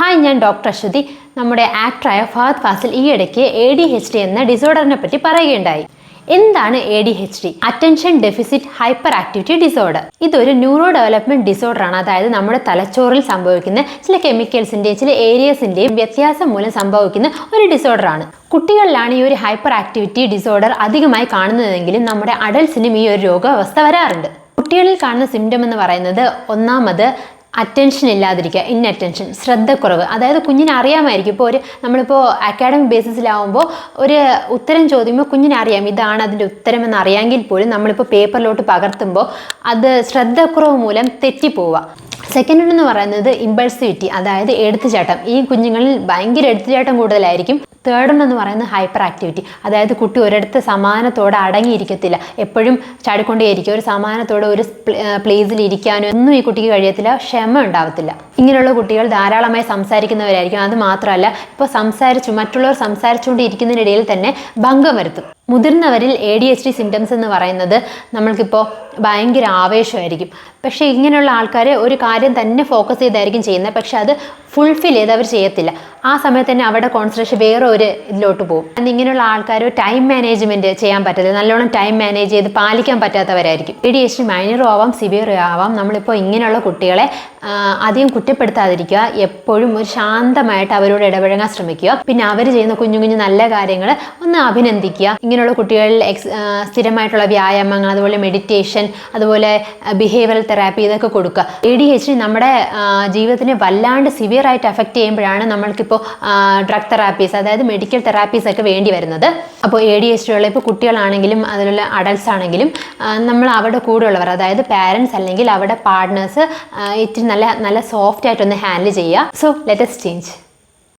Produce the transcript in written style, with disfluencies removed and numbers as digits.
Hi, ഞാൻ doctor Aswathy. നമ്മുടെ ആക്ടറായ Fahad Fazil ഈയിടയ്ക്ക് ADHD എന്ന ഡിസോർഡറിനെ പറ്റി പറയുകയുണ്ടായി. എന്താണ് ADHD? Attention deficit hyper activity disorder. ഇതൊരു ന്യൂറോ ഡെവലപ്മെന്റ് ഡിസോർഡറാണ്. അതായത് നമ്മുടെ തലച്ചോറിൽ സംഭവിക്കുന്ന ചില കെമിക്കൽസിന്റെയും ചില ഏരിയസിന്റെയും വ്യത്യാസം മൂലം സംഭവിക്കുന്ന ഒരു ഡിസോർഡറാണ്. കുട്ടികളിലാണ് ഈ ഒരു ഹൈപ്പർ ആക്ടിവിറ്റി ഡിസോർഡർ അധികമായി കാണുന്നതെങ്കിലും നമ്മുടെ അഡൽട്സിനും ഈ ഒരു രോഗാവസ്ഥ വരാറുണ്ട്. കുട്ടികളിൽ കാണുന്ന സിംറ്റം എന്ന് പറയുന്നത് ഒന്നാമത് അറ്റൻഷൻ ഇല്ലാതിരിക്കുക, ഇൻഅറ്റൻഷൻ, ശ്രദ്ധക്കുറവ്. അതായത് കുഞ്ഞിനെ അറിയാമായിരിക്കും. ഇപ്പോൾ നമ്മളിപ്പോൾ അക്കാഡമിക് ബേസിസിലാവുമ്പോൾ ഒരു ഉത്തരം ചോദിക്കുമ്പോൾ കുഞ്ഞിനെ അറിയാം ഇതാണ് അതിൻ്റെ ഉത്തരമെന്ന് അറിയാമെങ്കിൽ പോലും നമ്മളിപ്പോൾ പേപ്പറിലോട്ട് പകർത്തുമ്പോൾ അത് ശ്രദ്ധക്കുറവ് മൂലം തെറ്റിപ്പോവുക. സെക്കൻഡ് എന്ന് പറയുന്നത് ഇമ്പൾസിവിറ്റി, അതായത് എടുത്തുചാട്ടം. ഈ കുഞ്ഞുങ്ങളിൽ ഭയങ്കര എടുത്തുചാട്ടം കൂടുതലായിരിക്കും. തേർഡ് എന്ന് പറയുന്നത് ഹൈപ്പർ ആക്ടിവിറ്റി, അതായത് കുട്ടി ഒരിടത്ത് സമാധാനത്തോടെ അടങ്ങിയിരിക്കത്തില്ല, എപ്പോഴും ചാടിക്കൊണ്ടേയിരിക്കും. ഒരു സമാധാനത്തോടെ ഒരു പ്ലേസിൽ ഇരിക്കാനോ ഒന്നും ഈ കുട്ടിക്ക് കഴിയത്തില്ല, ക്ഷമ ഉണ്ടാവത്തില്ല. ഇങ്ങനെയുള്ള കുട്ടികൾ ധാരാളമായി സംസാരിക്കുന്നവരായിരിക്കും. അത് മാത്രമല്ല, ഇപ്പോൾ മറ്റുള്ളവർ സംസാരിച്ചുകൊണ്ടിരിക്കുന്നതിനിടയിൽ തന്നെ ഭംഗം വരുത്തും. മുതിർന്നവരിൽ ADHD സിംറ്റംസ് എന്ന് പറയുന്നത് നമ്മൾക്കിപ്പോൾ ഭയങ്കര ആവേശമായിരിക്കും. പക്ഷേ ഇങ്ങനെയുള്ള ആൾക്കാർ ഒരു കാര്യം തന്നെ ഫോക്കസ് ചെയ്തായിരിക്കും ചെയ്യുന്നത്, പക്ഷെ അത് ഫുൾഫിൽ ചെയ്ത് അവർ ചെയ്യത്തില്ല. ആ സമയത്ത് തന്നെ അവരുടെ കോൺസെൻട്രേഷൻ വേറെ ഒരു ഇതിലോട്ട് പോകും. ഇങ്ങനെയുള്ള ആൾക്കാർ ടൈം മാനേജ്മെൻറ്റ് ചെയ്യാൻ പറ്റത്തില്ല, നല്ലോണം ടൈം മാനേജ് ചെയ്ത് പാലിക്കാൻ പറ്റാത്തവരായിരിക്കും. ADHD മൈനറും ആവാം, സിവിയറും ആവാം. നമ്മളിപ്പോൾ ഇങ്ങനെയുള്ള കുട്ടികളെ അധികം കുറ്റപ്പെടുത്താതിരിക്കുക, എപ്പോഴും ഒരു ശാന്തമായിട്ട് അവരോട് ഇടപഴകാൻ ശ്രമിക്കുക. പിന്നെ അവർ ചെയ്യുന്ന കുഞ്ഞു കുഞ്ഞു നല്ല കാര്യങ്ങൾ ഒന്ന് അഭിനന്ദിക്കുക. ഇങ്ങനെയുള്ള കുട്ടികളിൽ സ്ഥിരമായിട്ടുള്ള വ്യായാമങ്ങൾ, അതുപോലെ മെഡിറ്റേഷൻ, അതുപോലെ ബിഹേവിയറൽ തെറാപ്പി, ഇതൊക്കെ കൊടുക്കുക. ADHD നമ്മുടെ ജീവിതത്തിനെ വല്ലാണ്ട് സിവിയറായിട്ട് അഫക്റ്റ് ചെയ്യുമ്പോഴാണ് നമ്മൾക്കിപ്പോൾ ഡ്രഗ് തെറാപ്പീസ്, അതായത് മെഡിക്കൽ തെറാപ്പീസ് ഒക്കെ വേണ്ടി വരുന്നത്. അപ്പോൾ ADHD ഉള്ള ഇപ്പോൾ കുട്ടികളാണെങ്കിലും അതുപോലെ അഡൽട്സ് ആണെങ്കിലും നമ്മൾ അവരുടെ കൂടെയുള്ളവർ, അതായത് പാരൻസ് അല്ലെങ്കിൽ അവരുടെ പാർട്ട്നേഴ്സ് ഇത്തിരി നല്ല സോഫ്റ്റ് ആയിട്ടൊന്ന് ഹാൻഡിൽ ചെയ്യുക. So let us change.